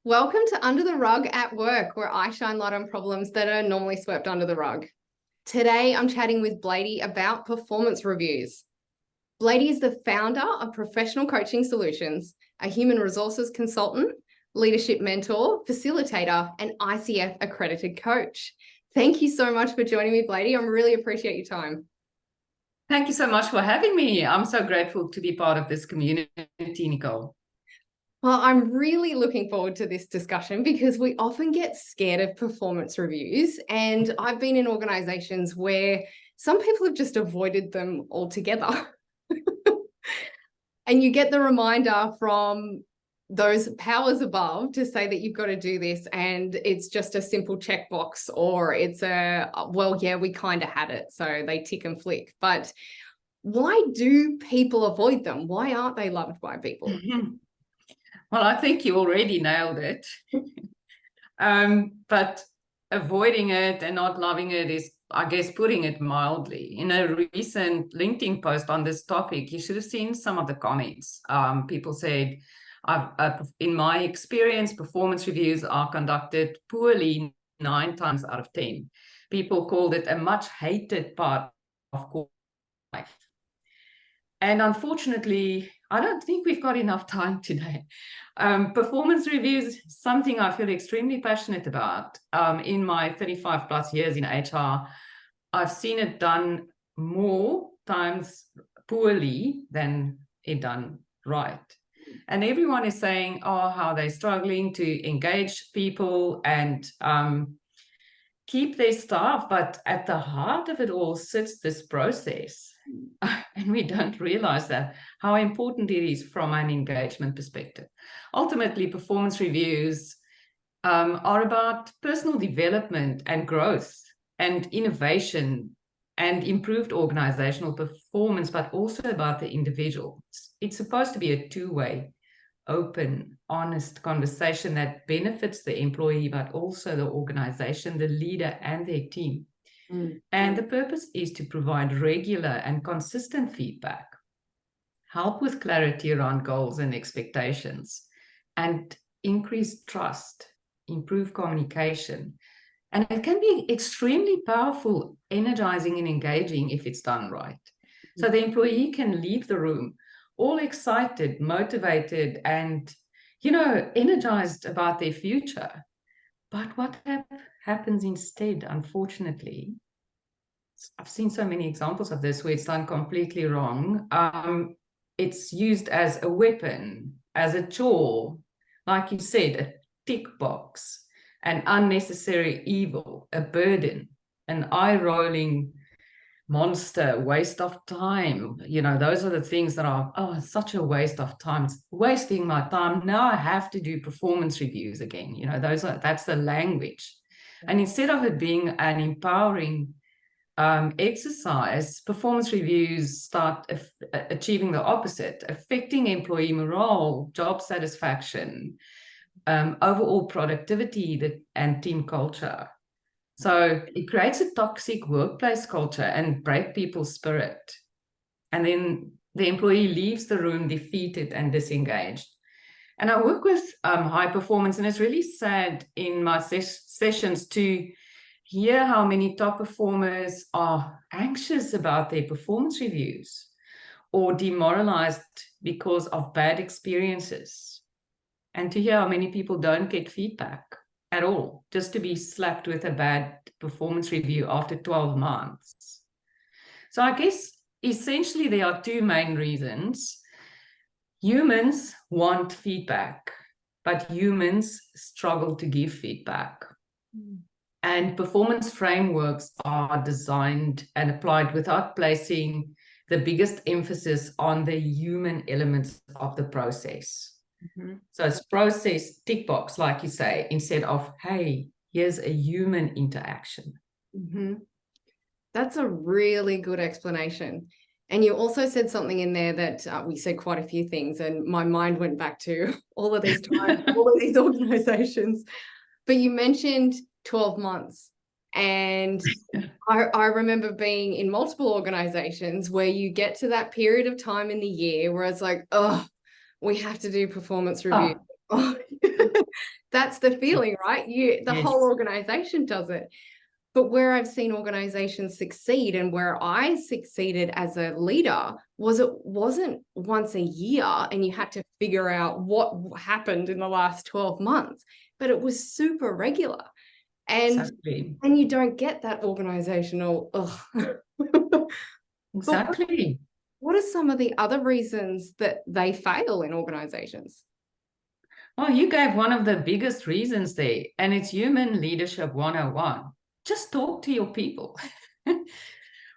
Welcome to Under the Rug at Work, where I shine light on problems that are normally swept under the rug. Today, I'm chatting with Blyde about performance reviews. Blyde is the founder of Professional Coaching Solutions, a human resources consultant, leadership mentor, facilitator, and ICF accredited coach. Thank you so much for joining me, Blyde. I really appreciate your time. Thank you so much for having me. I'm so grateful to be part of this community, Nicole. Well, I'm really looking forward to this discussion because we often get scared of performance reviews. And I've been in organizations where some people have just avoided them altogether. And you get the reminder from those powers above to say that you've got to do this, and it's just a simple checkbox, or it's well, yeah, we kind of had it, so they tick and flick. But why do people avoid them? Why aren't they loved by people? Well, I think you already nailed it. But avoiding it and not loving it is, I guess, putting it mildly. In a recent LinkedIn post on this topic, you should have seen some of the comments. People said, in my experience, performance reviews are conducted poorly 9 times out of 10. People called it a much hated part of corporate life. And unfortunately, I don't think we've got enough time today. Performance reviews, something I feel extremely passionate about. In my 35 plus years in HR, I've seen it done more times poorly than it done right. And everyone is saying, oh, how they're struggling to engage people and keep their staff. But at the heart of it all sits this process. And we don't realize that, how important it is from an engagement perspective. Ultimately, performance reviews are about personal development and growth and innovation and improved organizational performance, but also about the individual. It's supposed to be a two-way, open, honest conversation that benefits the employee, but also the organization, the leader, and their team. And the purpose is to provide regular and consistent feedback, help with clarity around goals and expectations, and increase trust, improve communication. And it can be extremely powerful, energizing, and engaging if it's done right. So the employee can leave the room all excited, motivated, and, energized about their future. But what happens instead, unfortunately, I've seen so many examples of this where it's done completely wrong. It's used as a weapon, as a chore, like you said, a tick box, an unnecessary evil, a burden, an eye-rolling monster, waste of time. Those are the things that are, such a waste of time. It's wasting my time. Now I have to do performance reviews again. That's the language. And instead of it being an empowering exercise, performance reviews start achieving the opposite, affecting employee morale, job satisfaction, overall productivity and team culture. So it creates a toxic workplace culture and break people's spirit. And then the employee leaves the room defeated and disengaged. And I work with high performance, and it's really sad in my sessions to hear how many top performers are anxious about their performance reviews or demoralized because of bad experiences, and to hear how many people don't get feedback at all, just to be slapped with a bad performance review after 12 months. So I guess essentially there are 2 main reasons. Humans want feedback, but humans struggle to give feedback. And performance frameworks are designed and applied without placing the biggest emphasis on the human elements of the process. So it's process tick box, like you say, instead of, hey, here's a human interaction. That's a really good explanation. And you also said something in there that we said quite a few things, and my mind went back to all of these times, all of these organizations. But you mentioned 12 months. And I remember being in multiple organizations where you get to that period of time in the year where it's like, oh, we have to do performance review. That's the feeling, right? The Yes. whole organization does it. But where I've seen organizations succeed and where I succeeded as a leader was it wasn't once a year and you had to figure out what happened in the last 12 months, but it was super regular. And Exactly. you don't get that organizational. Exactly. What are some of the other reasons that they fail in organizations? Well, you gave one of the biggest reasons there, and it's human leadership 101. Just talk to your people.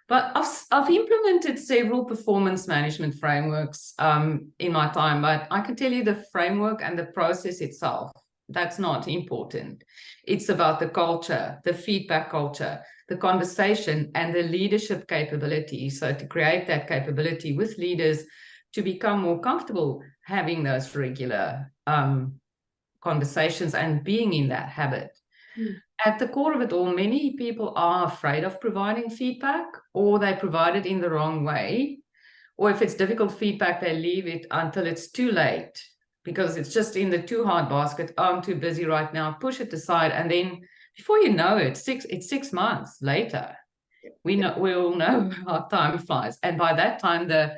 But I've implemented several performance management frameworks in my time, but I can tell you the framework and the process itself, that's not important. It's about the culture, the feedback culture, the conversation, and the leadership capability. So to create that capability with leaders to become more comfortable having those regular conversations and being in that habit. At the core of it all, many people are afraid of providing feedback, or they provide it in the wrong way. Or if it's difficult feedback, they leave it until it's too late because it's just in the too hard basket. Oh, I'm too busy right now, push it aside. And then before you know it, it's 6 months later. We all know how time flies. And by that time, the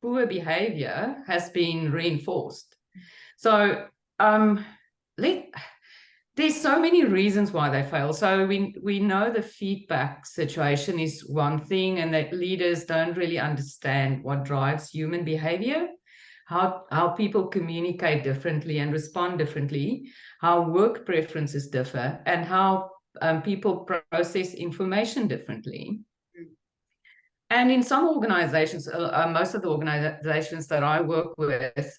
poor behavior has been reinforced. So there's so many reasons why they fail. So we know the feedback situation is one thing, and that leaders don't really understand what drives human behavior, how people communicate differently and respond differently, how work preferences differ, and how people process information differently. And in some organizations, most of the organizations that I work with,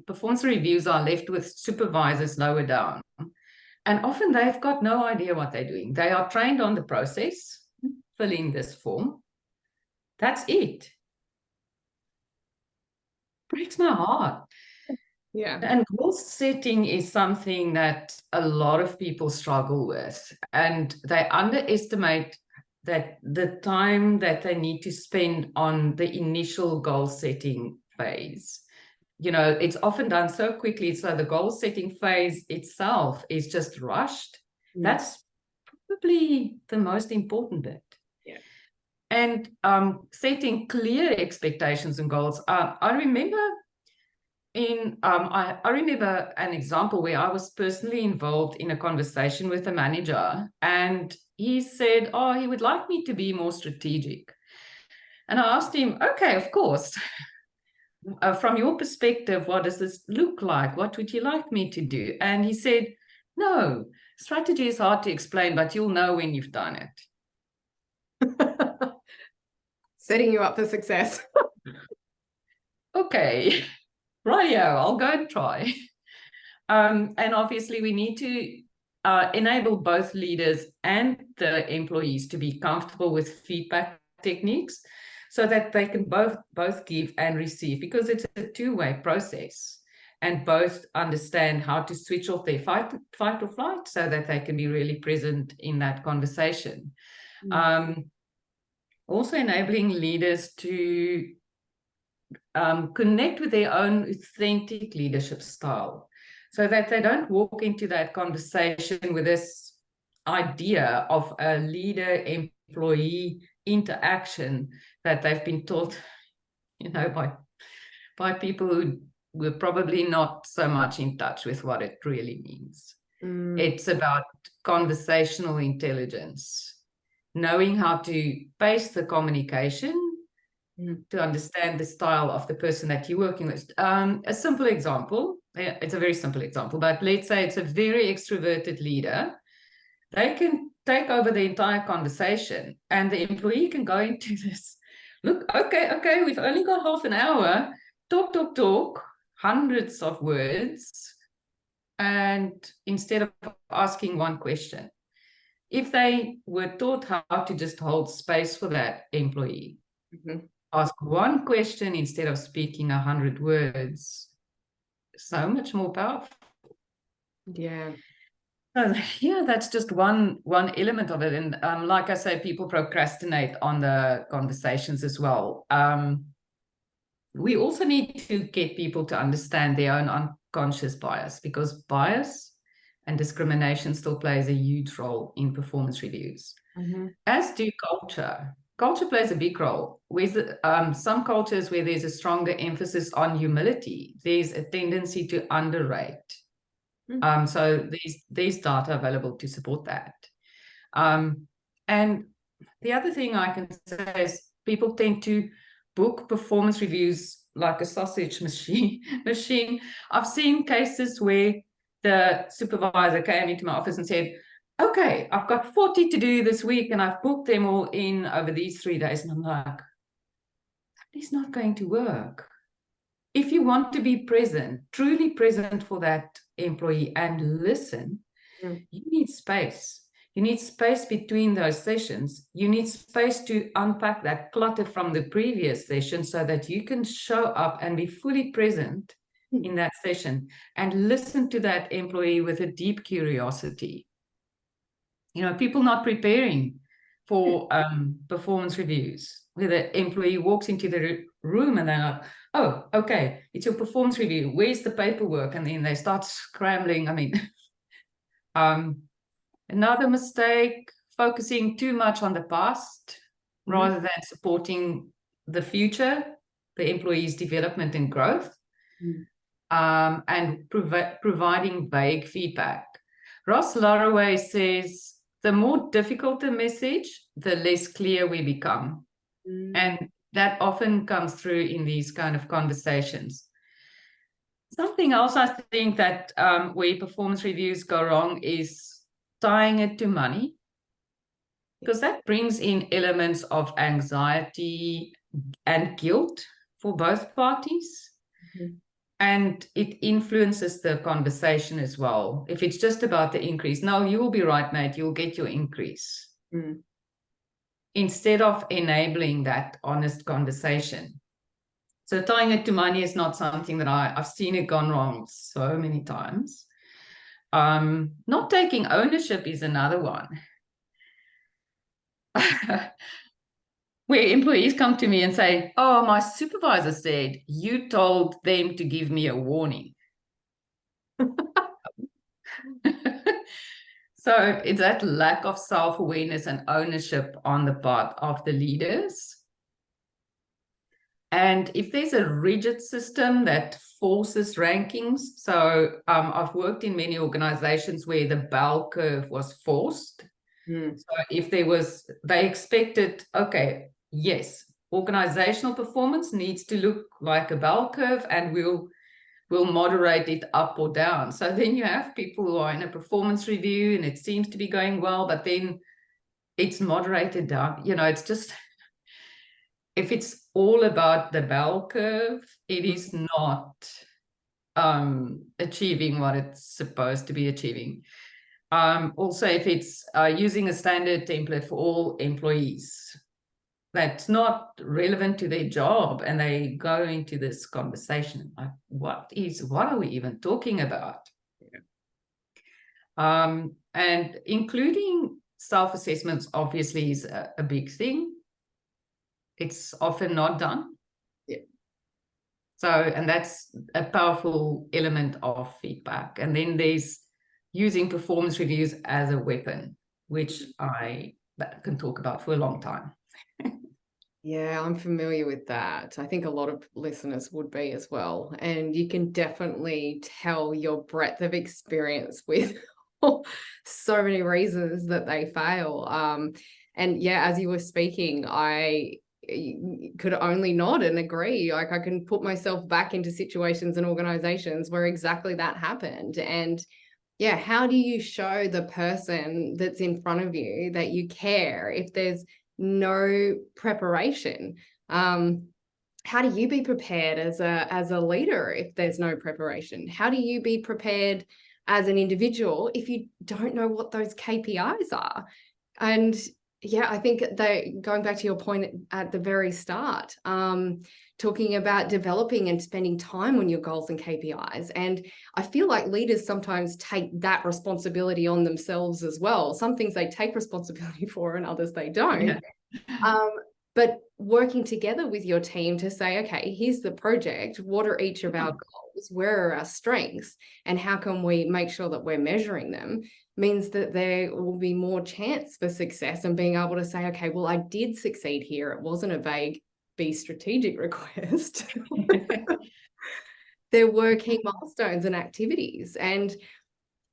performance reviews are left with supervisors lower down. And often they've got no idea what they're doing. They are trained on the process, fill in this form. That's it. Breaks my heart. Yeah. And goal setting is something that a lot of people struggle with. And they underestimate that the time that they need to spend on the initial goal setting phase. It's often done so quickly, so the goal setting phase itself is just rushed. That's probably the most important bit. Yeah. And setting clear expectations and goals. I remember I remember an example where I was personally involved in a conversation with a manager, and he said, he would like me to be more strategic. And I asked him, okay, of course. From your perspective, what does this look like? What would you like me to do? And he said, no, strategy is hard to explain, but you'll know when you've done it. Setting you up for success. Okay, rightio, I'll go and try. And obviously we need to enable both leaders and the employees to be comfortable with feedback techniques, so that they can both give and receive, because it's a two-way process, and both understand how to switch off their fight or flight so that they can be really present in that conversation. Also enabling leaders to connect with their own authentic leadership style, so that they don't walk into that conversation with this idea of a leader-employee interaction that they've been taught, by people who were probably not so much in touch with what it really means. It's about conversational intelligence, knowing how to pace the communication to understand the style of the person that you're working with. A simple example, it's a very simple example, but let's say it's a very extroverted leader. They can take over the entire conversation, and the employee can go into this, look, okay, we've only got half an hour, talk, hundreds of words, and instead of asking one question. If they were taught how to just hold space for that employee, ask one question instead of speaking 100 words, so much more powerful. Yeah. Yeah, that's just one element of it. And like I say, people procrastinate on the conversations as well. We also need to get people to understand their own unconscious bias, because bias and discrimination still plays a huge role in performance reviews, as do culture. Culture plays a big role. With some cultures where there's a stronger emphasis on humility, there's a tendency to underrate. So these data available to support that. And the other thing I can say is people tend to book performance reviews like a sausage machine. I've seen cases where the supervisor came into my office and said, okay, I've got 40 to do this week and I've booked them all in over these 3 days. And I'm like, that is not going to work. If you want to be present, truly present for that employee and listen, you need space. You need space between those sessions. You need space to unpack that clutter from the previous session so that you can show up and be fully present in that session and listen to that employee with a deep curiosity. You know, people not preparing for performance reviews, where the employee walks into the room and they're like, oh, okay, it's your performance review. Where's the paperwork? And then they start scrambling. I mean, another mistake, focusing too much on the past rather than supporting the future, the employee's development and growth, and providing vague feedback. Ross Laraway says, the more difficult the message, the less clear we become. And that often comes through in these kind of conversations. Something else I think that where performance reviews go wrong is tying it to money, because that brings in elements of anxiety and guilt for both parties. And it influences the conversation as well. If it's just about the increase, no, you will be right, mate, you'll get your increase. Instead of enabling that honest conversation. So tying it to money is not something that I've seen it gone wrong so many times. Not taking ownership is another one. Where employees come to me and say, oh, my supervisor said you told them to give me a warning. So it's that lack of self-awareness and ownership on the part of the leaders. And if there's a rigid system that forces rankings, so I've worked in many organizations where the bell curve was forced. So if they expected, okay, yes, organizational performance needs to look like a bell curve and we'll moderate it up or down. So then you have people who are in a performance review and it seems to be going well, but then it's moderated down. You know, it's just, if it's all about the bell curve, it is not achieving what it's supposed to be achieving. Also, if it's using a standard template for all employees, that's not relevant to their job, and they go into this conversation like, what are we even talking about? And including self-assessments obviously is a big thing. It's often not done. So, and that's a powerful element of feedback. And then there's using performance reviews as a weapon, which I can talk about for a long time. Yeah, I'm familiar with that. I think a lot of listeners would be as well. And you can definitely tell your breadth of experience with so many reasons that they fail. And yeah, as you were speaking, I could only nod and agree. Like, I can put myself back into situations and organizations where exactly that happened. And yeah, how do you show the person that's in front of you that you care if there's no preparation? How do you be prepared as a leader if there's no preparation? How do you be prepared as an individual if you don't know what those KPIs are? And yeah, I think going back to your point at the very start, talking about developing and spending time on your goals and KPIs. And I feel like leaders sometimes take that responsibility on themselves as well. Some things they take responsibility for and others they don't. Yeah. but working together with your team to say, okay, here's the project. What are each of our goals? Where are our strengths? And how can we make sure that we're measuring them? Means that there will be more chance for success and being able to say, okay, well, I did succeed here. It wasn't a vague, be strategic request. There were key milestones and activities. And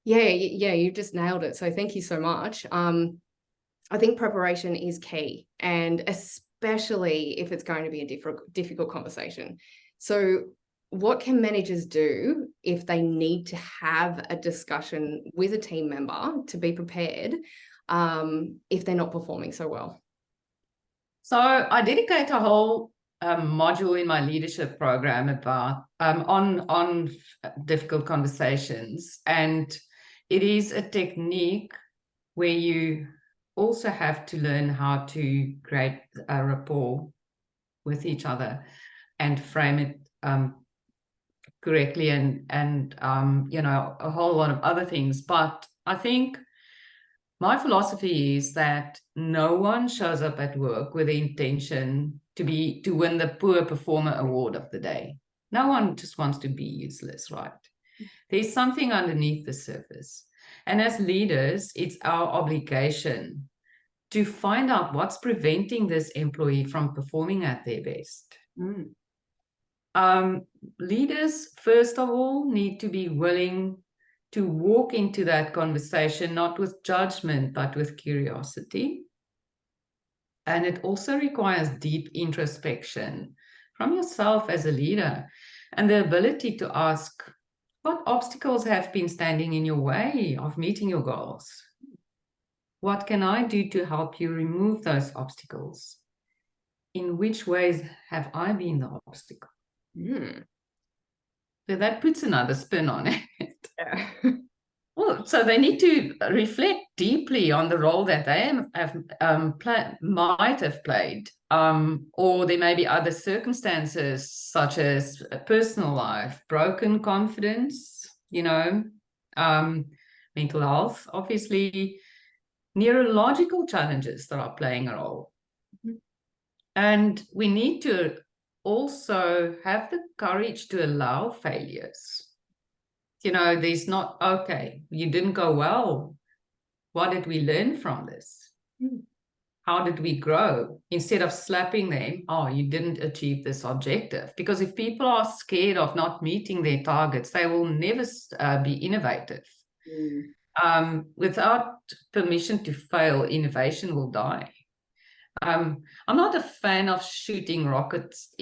yeah, you just nailed it. So thank you so much. I think preparation is key, and especially if it's going to be a difficult conversation. So what can managers do if they need to have a discussion with a team member to be prepared if they're not performing so well? So I dedicate a whole module in my leadership program about on difficult conversations, and it is a technique where you also have to learn how to create a rapport with each other and frame it correctly, and you know, a whole lot of other things. But I think my philosophy is that no one shows up at work with the intention to win the poor performer award of the day. No one just wants to be useless, right? There's something underneath the surface. And as leaders, it's our obligation to find out what's preventing this employee from performing at their best. Leaders, first of all, need to be willing to walk into that conversation, not with judgment, but with curiosity. And it also requires deep introspection from yourself as a leader, and the ability to ask, what obstacles have been standing in your way of meeting your goals? What can I do to help you remove those obstacles? In which ways have I been the obstacle? So that puts another spin on it. Yeah. Well, so they need to reflect deeply on the role that they might have played, or there may be other circumstances such as a personal life, broken confidence, you know, mental health, obviously, neurological challenges that are playing a role. And we need to also have the courage to allow failures. You know, there's not, okay, you didn't go well. What did we learn from this? How did we grow? Instead of slapping them, oh, you didn't achieve this objective. Because if people are scared of not meeting their targets, they will never be innovative. Without permission to fail, innovation will die. I'm not a fan of shooting rockets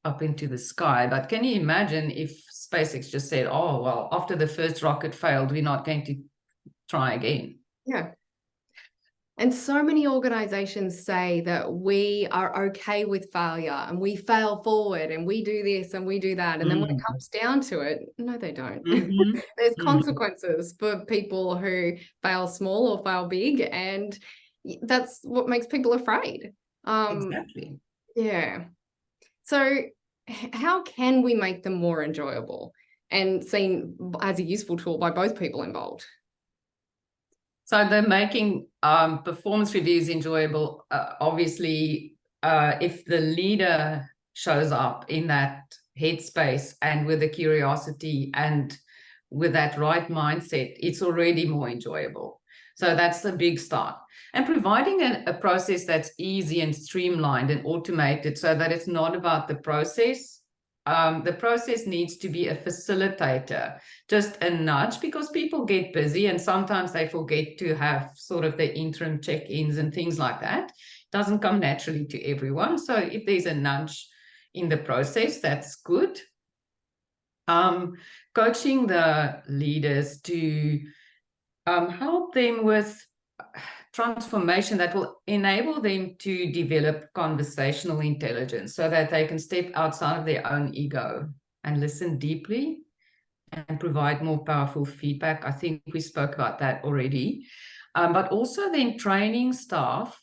up into the sky, but can you imagine if SpaceX just said, oh, well, after the first rocket failed, we're not going to try again? Yeah. And so many organizations say that we are okay with failure and we fail forward and we do this and we do that. And then when it comes down to it, no, they don't. There's consequences for people who fail small or fail big. And that's what makes people afraid. Exactly. Yeah. So how can we make them more enjoyable and seen as a useful tool by both people involved? So they're making performance reviews enjoyable. Obviously, if the leader shows up in that headspace and with the curiosity and with that right mindset, it's already more enjoyable. So that's the big start. And providing a process that's easy and streamlined and automated so that it's not about the process. The process needs to be a facilitator, just a nudge, because people get busy and sometimes they forget to have sort of the interim check-ins and things like that. It doesn't come naturally to everyone. So if there's a nudge in the process, that's good. Coaching the leaders to help them with transformation that will enable them to develop conversational intelligence so that they can step outside of their own ego and listen deeply and provide more powerful feedback. I think we spoke about that already. But also then training staff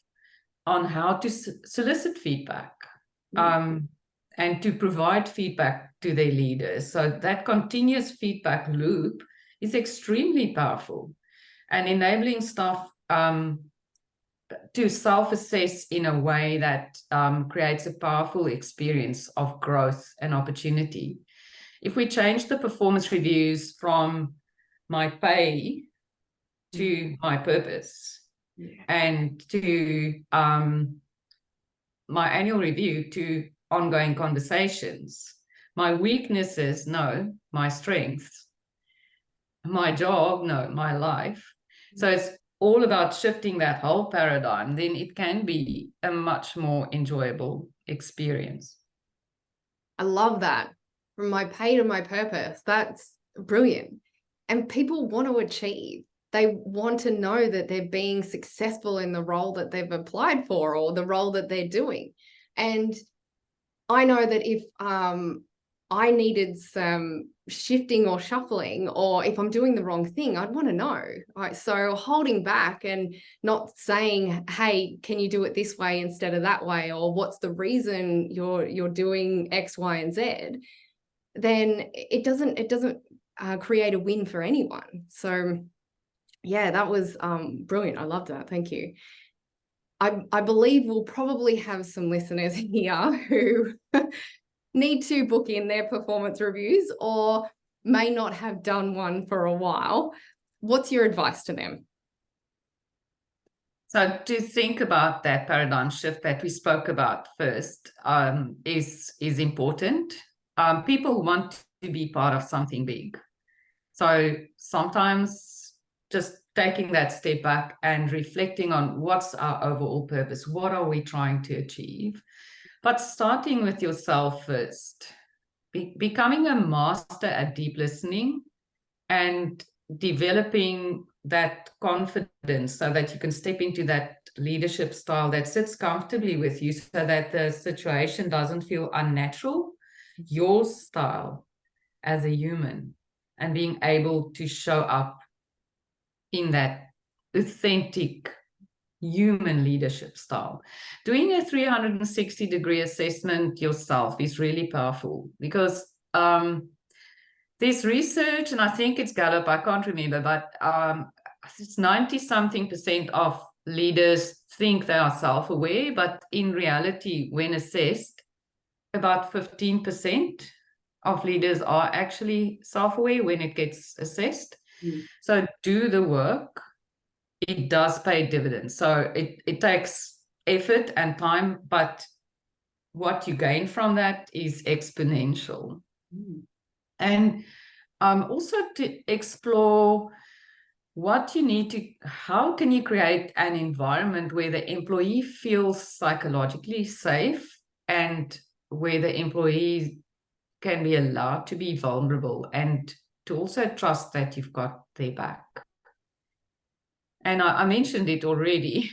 on how to solicit feedback and to provide feedback to their leaders. So that continuous feedback loop is extremely powerful, and enabling staff to self-assess in a way that creates a powerful experience of growth and opportunity. If we change the performance reviews from my pay to my purpose, and to my annual review to ongoing conversations, my weaknesses, no, my strengths, my job, no, my life. So it's all about shifting that whole paradigm, then it can be a much more enjoyable experience. I love that. From my pay to my purpose. That's brilliant. And people want to achieve. They want to know that they're being successful in the role that they've applied for or the role that they're doing. And I know that if I needed some shifting or shuffling, or if I'm doing the wrong thing, I'd want to know. Right? So holding back and not saying, hey, can you do it this way instead of that way? Or what's the reason you're doing X, Y, and Z? Then it doesn't create a win for anyone. So yeah, that was brilliant. I loved that. Thank you. I believe we'll probably have some listeners here who need to book in their performance reviews or may not have done one for a while. What's your advice to them? So to think about that paradigm shift that we spoke about first is important. People want to be part of something big. So sometimes just taking that step back and reflecting on what's our overall purpose, what are we trying to achieve, but starting with yourself first, becoming a master at deep listening and developing that confidence so that you can step into that leadership style that sits comfortably with you so that the situation doesn't feel unnatural, your style as a human, and being able to show up in that authentic human leadership style. Doing a 360-degree assessment yourself is really powerful because there's research, and I think it's Gallup, I can't remember, but it's 90-something% of leaders think they are self-aware, but in reality, when assessed, about 15% of leaders are actually self-aware when it gets assessed. So do the work. It does pay dividends. So it takes effort and time, but what you gain from that is exponential. And also to explore what you need to, how can you create an environment where the employee feels psychologically safe and where the employee can be allowed to be vulnerable and to also trust that you've got their back. And I mentioned it already,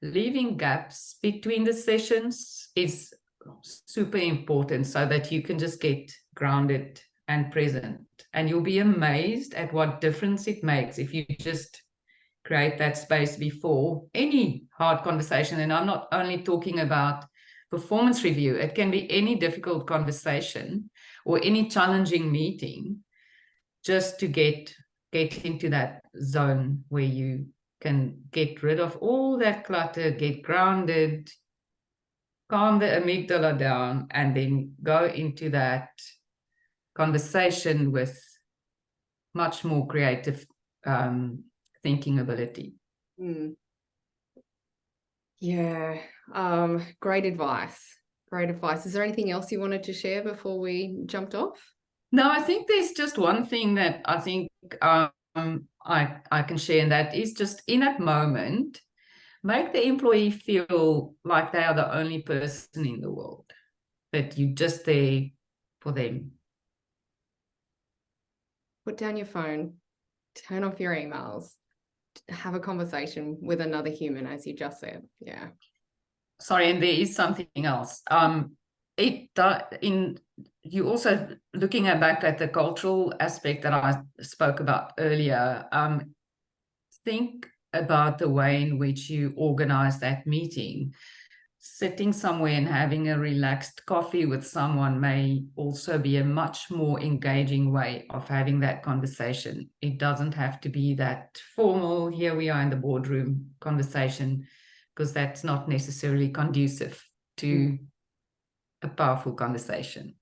leaving gaps between the sessions is super important so that you can just get grounded and present. And you'll be amazed at what difference it makes if you just create that space before any hard conversation. And I'm not only talking about performance review, it can be any difficult conversation or any challenging meeting, just to get into that zone where you can get rid of all that clutter, get grounded, calm the amygdala down, and then go into that conversation with much more creative thinking ability. Yeah, great advice. Great advice. Is there anything else you wanted to share before we jumped off? No, I think there's just one thing that I think I can share, and that is just in that moment, make the employee feel like they are the only person in the world, that you're just there for them. Put down your phone, turn off your emails, have a conversation with another human, as you just said. Yeah. Sorry, and there is something else. You also looking back at the cultural aspect that I spoke about earlier. Think about the way in which you organize that meeting. Sitting somewhere and having a relaxed coffee with someone may also be a much more engaging way of having that conversation. It doesn't have to be that formal, here we are in the boardroom conversation. because that's not necessarily conducive to a powerful conversation.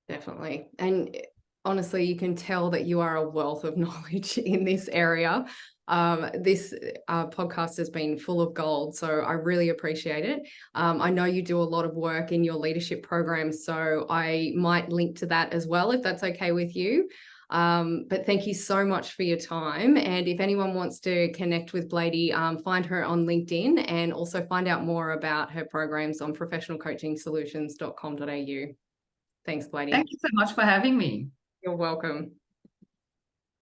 Definitely. And honestly, you can tell that you are a wealth of knowledge in this area. This podcast has been full of gold, so I really appreciate it. I know you do a lot of work in your leadership programs, so I might link to that as well, if that's okay with you. But thank you so much for your time. And if anyone wants to connect with Blyde, find her on LinkedIn and also find out more about her programs on professionalcoachingsolutions.com.au. Thanks, Blyde. Thank you so much for having me. You're welcome.